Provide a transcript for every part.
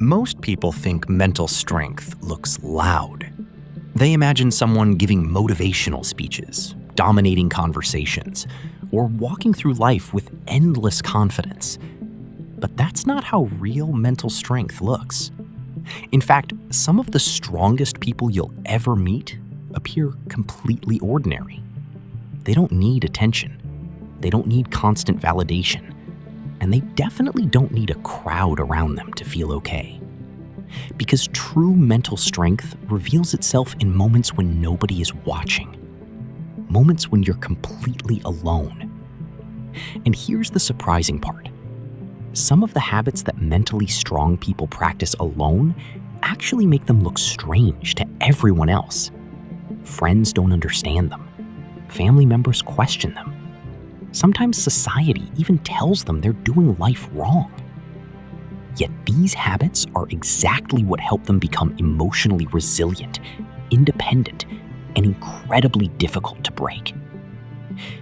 Most people think mental strength looks loud. They imagine someone giving motivational speeches, dominating conversations, or walking through life with endless confidence. But that's not how real mental strength looks. In fact, some of the strongest people you'll ever meet appear completely ordinary. They don't need attention. They don't need constant validation. And they definitely don't need a crowd around them to feel okay. Because true mental strength reveals itself in moments when nobody is watching. Moments when you're completely alone. And here's the surprising part. Some of the habits that mentally strong people practice alone actually make them look strange to everyone else. Friends don't understand them. Family members question them. Sometimes society even tells them they're doing life wrong. Yet these habits are exactly what help them become emotionally resilient, independent, and incredibly difficult to break.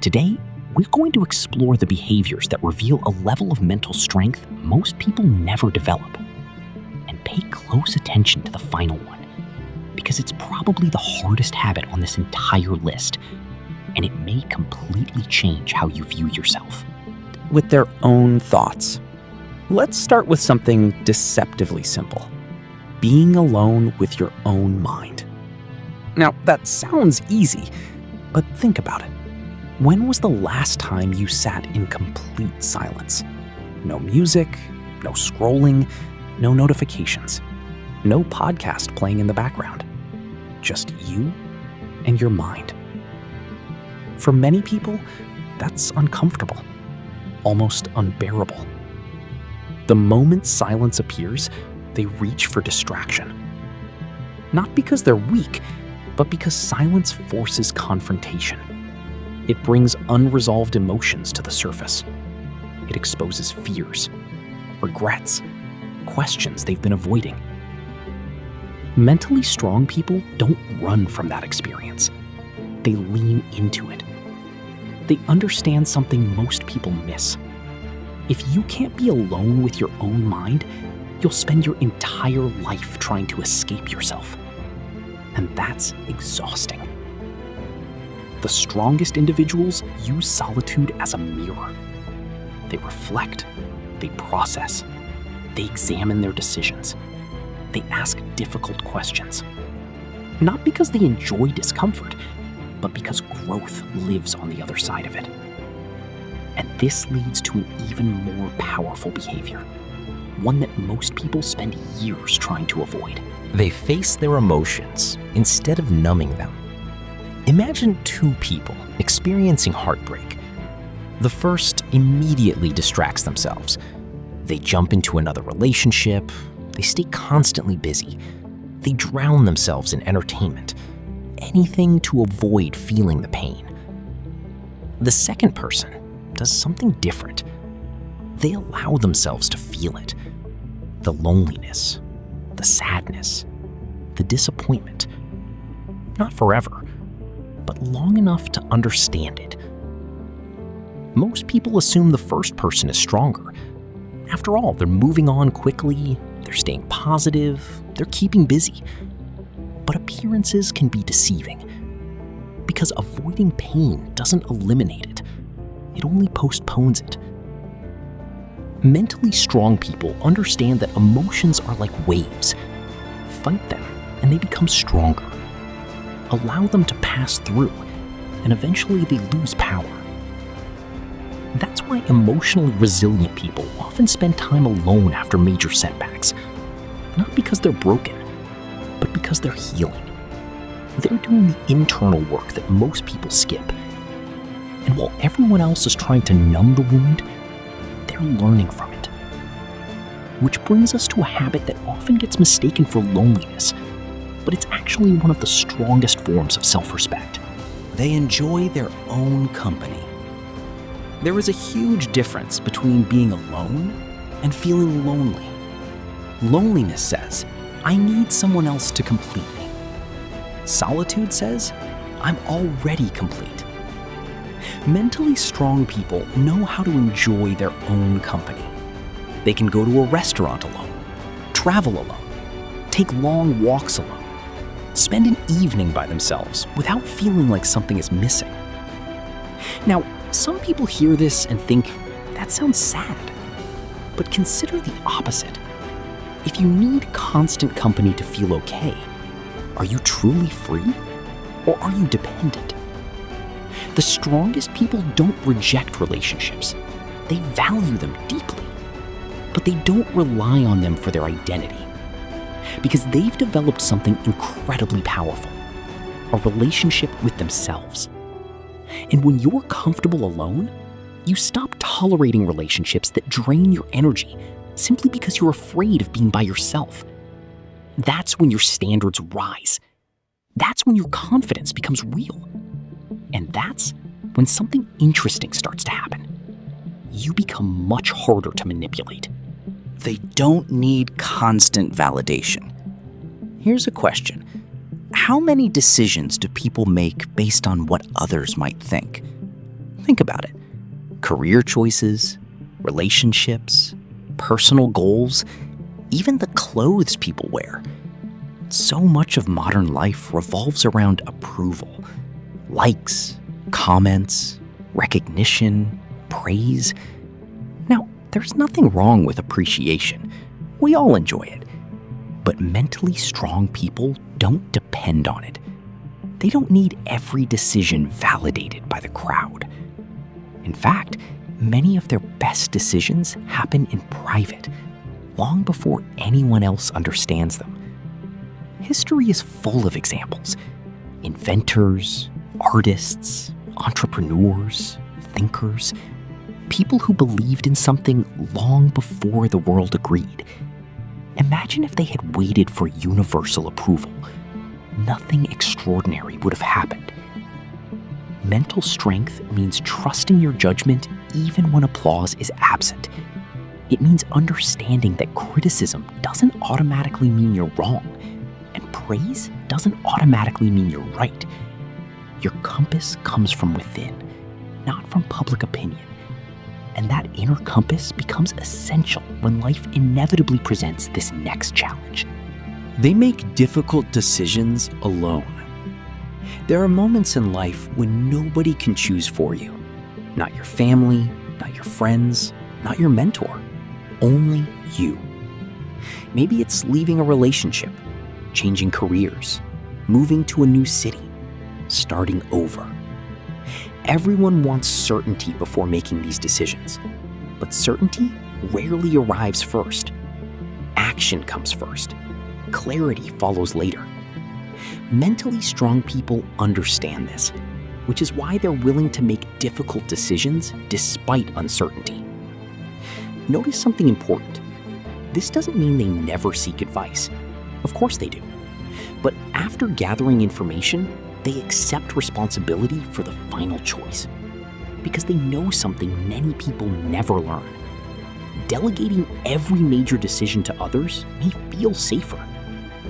Today, we're going to explore the behaviors that reveal a level of mental strength most people never develop. And pay close attention to the final one, because it's probably the hardest habit on this entire list, and it may completely change how you view yourself. With their own thoughts. Let's start with something deceptively simple. Being alone with your own mind. Now, that sounds easy, but think about it. When was the last time you sat in complete silence? No music, no scrolling, no notifications, no podcast playing in the background. Just you and your mind. For many people, that's uncomfortable, almost unbearable. The moment silence appears, they reach for distraction. Not because they're weak, but because silence forces confrontation. It brings unresolved emotions to the surface. It exposes fears, regrets, questions they've been avoiding. Mentally strong people don't run from that experience. They lean into it. They understand something most people miss. If you can't be alone with your own mind, you'll spend your entire life trying to escape yourself. And that's exhausting. The strongest individuals use solitude as a mirror. They reflect, they process, they examine their decisions. They ask difficult questions. Not because they enjoy discomfort, but because growth lives on the other side of it. And this leads to an even more powerful behavior, one that most people spend years trying to avoid. They face their emotions instead of numbing them. Imagine two people experiencing heartbreak. The first immediately distracts themselves. They jump into another relationship. They stay constantly busy. They drown themselves in entertainment. Anything to avoid feeling the pain. The second person does something different. They allow themselves to feel it. The loneliness, the sadness, the disappointment. Not forever, but long enough to understand it. Most people assume the first person is stronger. After all, they're moving on quickly, they're staying positive, they're keeping busy. But appearances can be deceiving, because avoiding pain doesn't eliminate it. It only postpones it. Mentally strong people understand that emotions are like waves. Fight them, and they become stronger. Allow them to pass through, and eventually they lose power. That's why emotionally resilient people often spend time alone after major setbacks. Not because they're broken, but because they're healing. They're doing the internal work that most people skip. And while everyone else is trying to numb the wound, they're learning from it. Which brings us to a habit that often gets mistaken for loneliness, but it's actually one of the strongest forms of self-respect. They enjoy their own company. There is a huge difference between being alone and feeling lonely. Loneliness says, I need someone else to complete me. Solitude says, I'm already complete. Mentally strong people know how to enjoy their own company. They can go to a restaurant alone, travel alone, take long walks alone, spend an evening by themselves without feeling like something is missing. Now, some people hear this and think, that sounds sad. But consider the opposite. If you need constant company to feel okay, are you truly free? Or are you dependent? The strongest people don't reject relationships. They value them deeply, but they don't rely on them for their identity because they've developed something incredibly powerful, a relationship with themselves. And when you're comfortable alone, you stop tolerating relationships that drain your energy simply because you're afraid of being by yourself. That's when your standards rise. That's when your confidence becomes real. And that's when something interesting starts to happen. You become much harder to manipulate. They don't need constant validation. Here's a question. How many decisions do people make based on what others might think? Think about it. Career choices, relationships, personal goals, even the clothes people wear. So much of modern life revolves around approval. Likes, comments, recognition, praise. Now, there's nothing wrong with appreciation. We all enjoy it. But mentally strong people don't depend on it. They don't need every decision validated by the crowd. In fact, many of their best decisions happen in private, long before anyone else understands them. History is full of examples. Inventors, artists, entrepreneurs, thinkers, people who believed in something long before the world agreed. Imagine if they had waited for universal approval. Nothing extraordinary would have happened. Mental strength means trusting your judgment even when applause is absent. It means understanding that criticism doesn't automatically mean you're wrong, and praise doesn't automatically mean you're right. Your compass comes from within, not from public opinion. And that inner compass becomes essential when life inevitably presents this next challenge. They make difficult decisions alone. There are moments in life when nobody can choose for you. Not your family, not your friends, not your mentor. Only you. Maybe it's leaving a relationship, changing careers, moving to a new city, starting over. Everyone wants certainty before making these decisions, but certainty rarely arrives first. Action comes first. Clarity follows later. Mentally strong people understand this, which is why they're willing to make difficult decisions despite uncertainty. Notice something important. This doesn't mean they never seek advice. Of course they do. But after gathering information, they accept responsibility for the final choice because they know something many people never learn. Delegating every major decision to others may feel safer,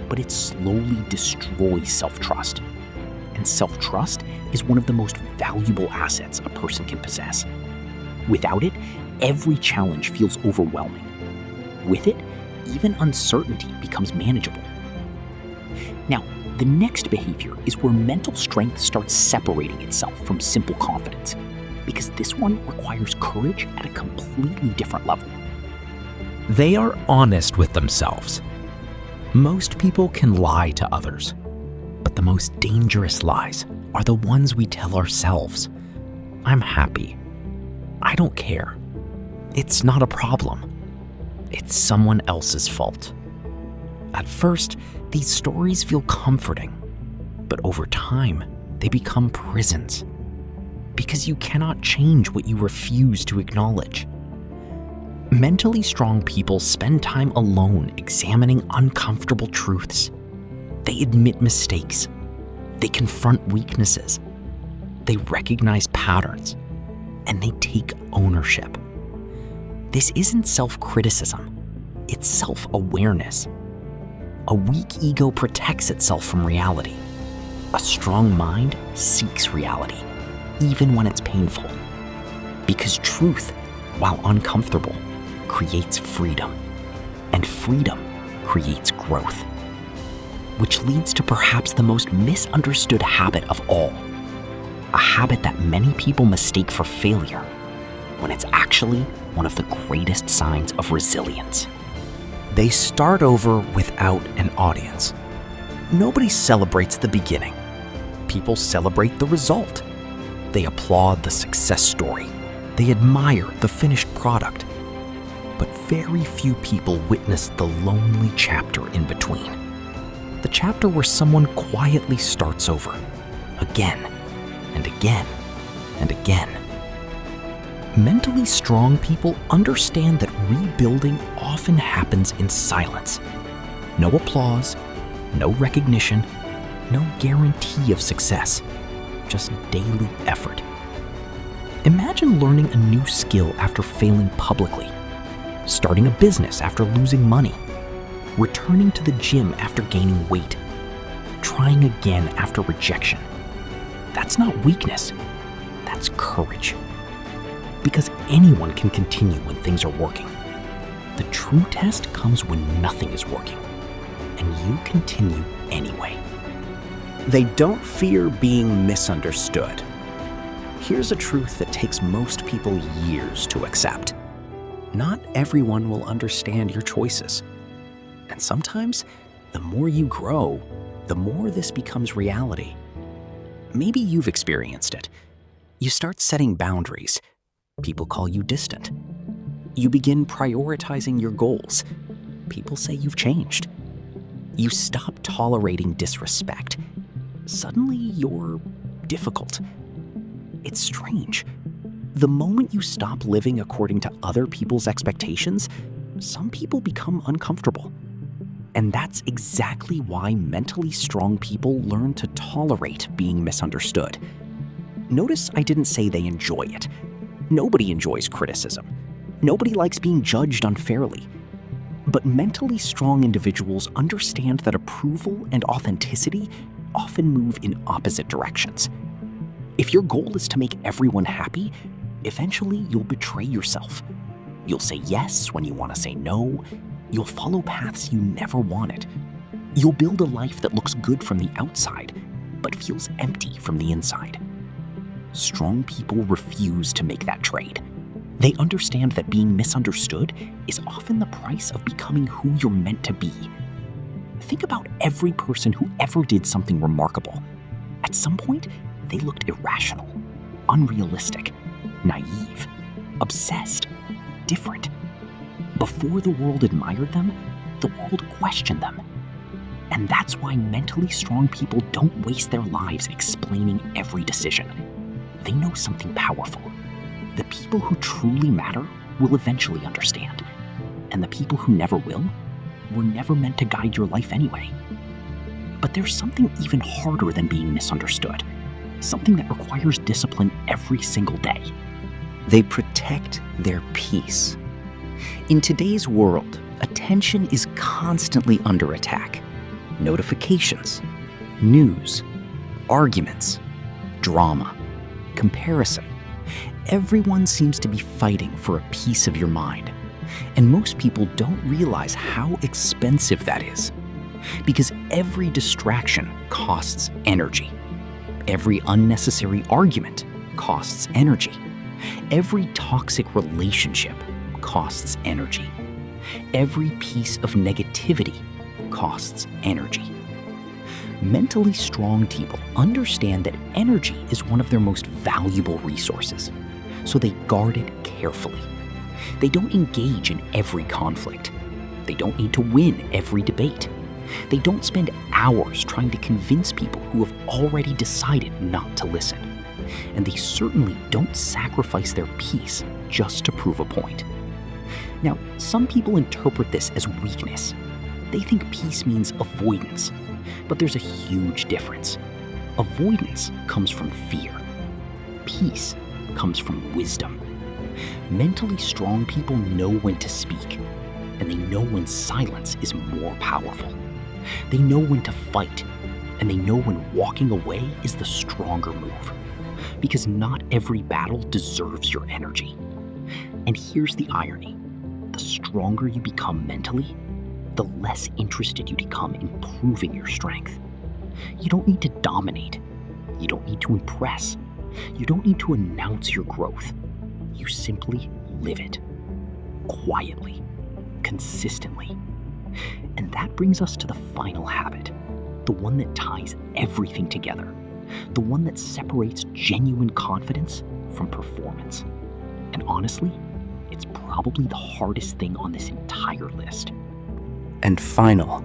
but it slowly destroys self-trust. And self-trust is one of the most valuable assets a person can possess. Without it, every challenge feels overwhelming. With it, even uncertainty becomes manageable. Now, the next behavior is where mental strength starts separating itself from simple confidence, because this one requires courage at a completely different level. They are honest with themselves. Most people can lie to others, but the most dangerous lies are the ones we tell ourselves. I'm happy. I don't care. It's not a problem. It's someone else's fault. At first, these stories feel comforting, but over time, they become prisons because you cannot change what you refuse to acknowledge. Mentally strong people spend time alone examining uncomfortable truths. They admit mistakes. They confront weaknesses. They recognize patterns, and they take ownership. This isn't self-criticism, it's self-awareness. A weak ego protects itself from reality. A strong mind seeks reality, even when it's painful. Because truth, while uncomfortable, creates freedom. And freedom creates growth. Which leads to perhaps the most misunderstood habit of all. A habit that many people mistake for failure, when it's actually one of the greatest signs of resilience. They start over without an audience. Nobody celebrates the beginning. People celebrate the result. They applaud the success story. They admire the finished product. But very few people witness the lonely chapter in between. The chapter where someone quietly starts over, again and again and again. Mentally strong people understand that rebuilding often happens in silence. No applause, no recognition, no guarantee of success, just daily effort. Imagine learning a new skill after failing publicly, starting a business after losing money, returning to the gym after gaining weight, trying again after rejection. That's not weakness, that's courage. Because anyone can continue when things are working. The true test comes when nothing is working, and you continue anyway. They don't fear being misunderstood. Here's a truth that takes most people years to accept. Not everyone will understand your choices. And sometimes, the more you grow, the more this becomes reality. Maybe you've experienced it. You start setting boundaries. People call you distant. You begin prioritizing your goals. People say you've changed. You stop tolerating disrespect. Suddenly, you're difficult. It's strange. The moment you stop living according to other people's expectations, some people become uncomfortable. And that's exactly why mentally strong people learn to tolerate being misunderstood. Notice I didn't say they enjoy it. Nobody enjoys criticism. Nobody likes being judged unfairly. But mentally strong individuals understand that approval and authenticity often move in opposite directions. If your goal is to make everyone happy, eventually you'll betray yourself. You'll say yes when you want to say no. You'll follow paths you never wanted. You'll build a life that looks good from the outside, but feels empty from the inside. Strong people refuse to make that trade. They understand that being misunderstood is often the price of becoming who you're meant to be. Think about every person who ever did something remarkable. At some point, they looked irrational, unrealistic, naive, obsessed, different. Before the world admired them, the world questioned them. And that's why mentally strong people don't waste their lives explaining every decision. They know something powerful. The people who truly matter will eventually understand. And the people who never will were never meant to guide your life anyway. But there's something even harder than being misunderstood. Something that requires discipline every single day. They protect their peace. In today's world, attention is constantly under attack. Notifications, news, arguments, drama, comparison. Everyone seems to be fighting for a piece of your mind. And most people don't realize how expensive that is. Because every distraction costs energy. Every unnecessary argument costs energy. Every toxic relationship costs energy. Every piece of negativity costs energy. Mentally strong people understand that energy is one of their most valuable resources, so they guard it carefully. They don't engage in every conflict. They don't need to win every debate. They don't spend hours trying to convince people who have already decided not to listen. And they certainly don't sacrifice their peace just to prove a point. Now, some people interpret this as weakness. They think peace means avoidance, but there's a huge difference. Avoidance comes from fear. Peace comes from wisdom. Mentally strong people know when to speak, and they know when silence is more powerful. They know when to fight, and they know when walking away is the stronger move. Because not every battle deserves your energy. And here's the irony. The stronger you become mentally, the less interested you become in proving your strength. You don't need to dominate. You don't need to impress. You don't need to announce your growth. You simply live it. Quietly. Consistently. And that brings us to the final habit. The one that ties everything together. The one that separates genuine confidence from performance. And honestly, it's probably the hardest thing on this entire list. And final,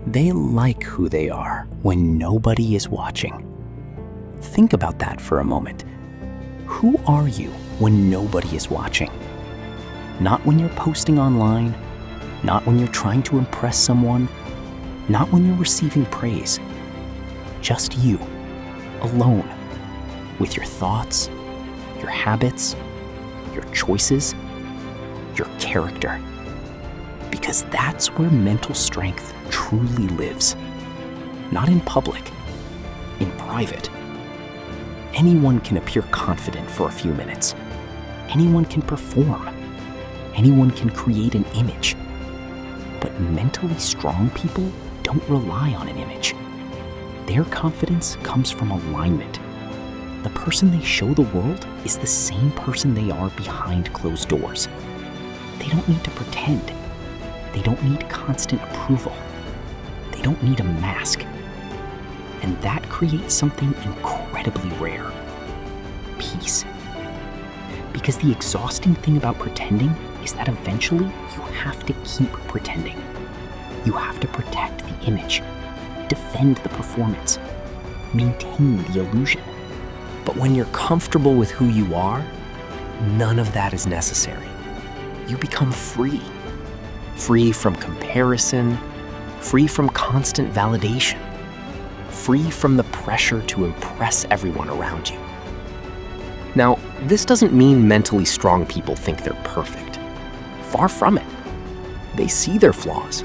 they like who they are when nobody is watching. Think about that for a moment. Who are you when nobody is watching? Not when you're posting online, not when you're trying to impress someone, not when you're receiving praise. Just you, alone, with your thoughts, your habits, your choices, your character. Because that's where mental strength truly lives. Not in public, in private. Anyone can appear confident for a few minutes. Anyone can perform. Anyone can create an image. But mentally strong people don't rely on an image. Their confidence comes from alignment. The person they show the world is the same person they are behind closed doors. They don't need to pretend. They don't need constant approval. They don't need a mask. And that creates something incredibly rare. Peace. Because the exhausting thing about pretending is that eventually you have to keep pretending. You have to protect the image, defend the performance, maintain the illusion. But when you're comfortable with who you are, none of that is necessary. You become free. Free from comparison, free from constant validation, free from the pressure to impress everyone around you. Now, this doesn't mean mentally strong people think they're perfect. Far from it. They see their flaws.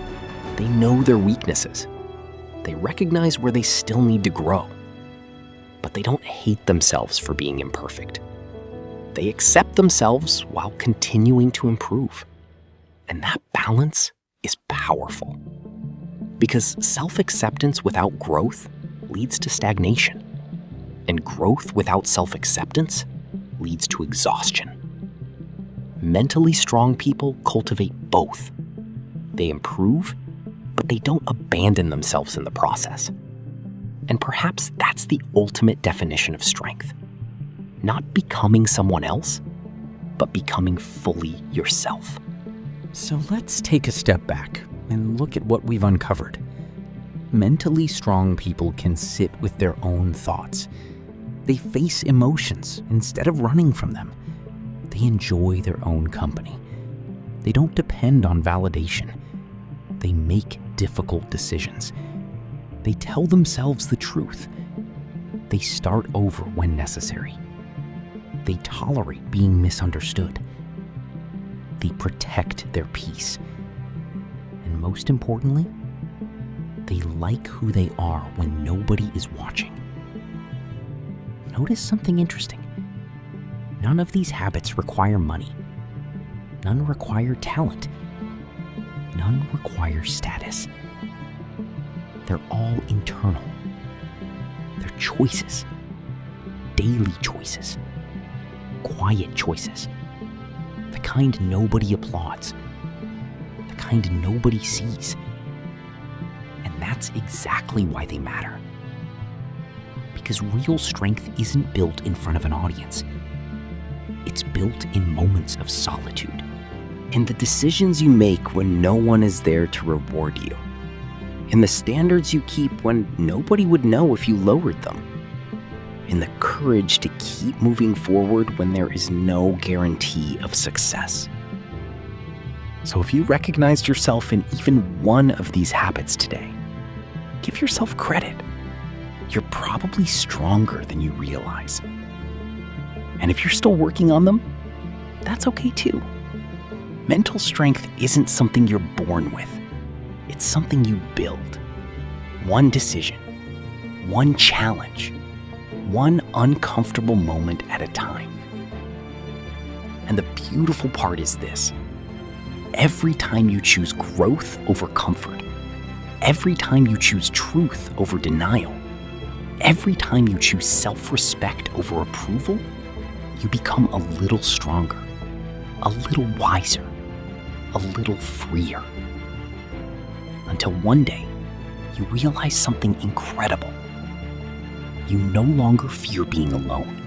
They know their weaknesses. They recognize where they still need to grow. But they don't hate themselves for being imperfect. They accept themselves while continuing to improve. And that balance is powerful. Because self-acceptance without growth leads to stagnation. And growth without self-acceptance leads to exhaustion. Mentally strong people cultivate both. They improve, but they don't abandon themselves in the process. And perhaps that's the ultimate definition of strength. Not becoming someone else, but becoming fully yourself. So let's take a step back and look at what we've uncovered. Mentally strong people can sit with their own thoughts. They face emotions instead of running from them. They enjoy their own company. They don't depend on validation. They make difficult decisions. They tell themselves the truth. They start over when necessary. They tolerate being misunderstood. They protect their peace. And most importantly, they like who they are when nobody is watching. Notice something interesting. None of these habits require money. None require talent. None require status. They're all internal. They're choices. Daily choices. Quiet choices. The kind nobody applauds. The kind nobody sees. And that's exactly why they matter. Because real strength isn't built in front of an audience. It's built in moments of solitude. In the decisions you make when no one is there to reward you. In the standards you keep when nobody would know if you lowered them. In the courage to keep moving forward when there is no guarantee of success. So if you recognized yourself in even one of these habits today, give yourself credit. You're probably stronger than you realize. And if you're still working on them, that's okay too. Mental strength isn't something you're born with. It's something you build. One decision, one challenge, one uncomfortable moment at a time. And the beautiful part is this. every time you choose growth over comfort, every time you choose truth over denial, every time you choose self-respect over approval, you become a little stronger, a little wiser, a little freer. Until one day, you realize something incredible. You no longer fear being alone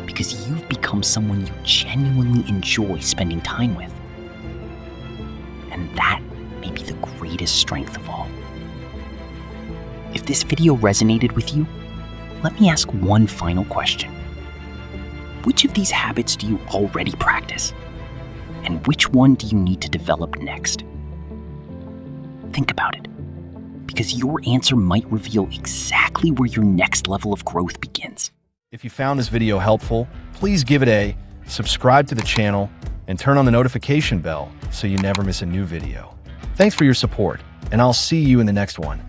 because you've become someone you genuinely enjoy spending time with. And that may be the greatest strength of all. If this video resonated with you, let me ask one final question. Which of these habits do you already practice? And which one do you need to develop next? Think about it, because your answer might reveal exactly where your next level of growth begins. If you found this video helpful, please give it a subscribe to the channel and turn on the notification bell so you never miss a new video. Thanks for your support, and I'll see you in the next one.